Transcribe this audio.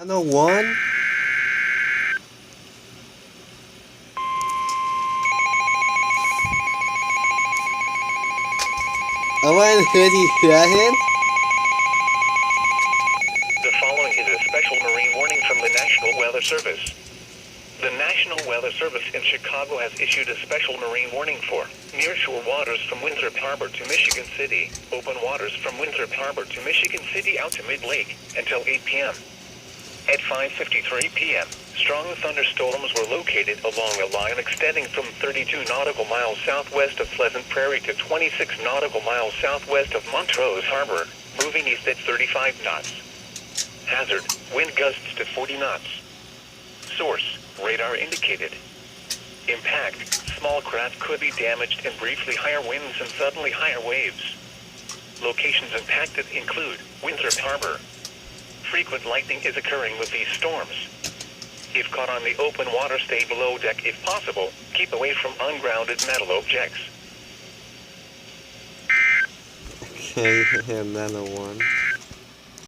Nano 1? Ama ready here? The following is a special marine warning from the National Weather Service. The National Weather Service in Chicago has issued a special marine warning for nearshore waters from Winthrop Harbor to Michigan City, open waters from Winthrop Harbor to Michigan City out to mid-lake until 8 p.m. At 5:53 p.m., strong thunderstorms were located along a line extending from 32 nautical miles southwest of Pleasant Prairie to 26 nautical miles southwest of Montrose Harbor, moving east at 35 knots. Hazard, wind gusts to 40 knots. Source, radar indicated. Impact, small craft could be damaged and briefly higher winds and suddenly higher waves. Locations impacted include Winthrop Harbor. Frequent lightning is occurring with these storms. If caught on the open water, stay below deck if possible. Keep away from ungrounded metal objects. Okay, Nano 1.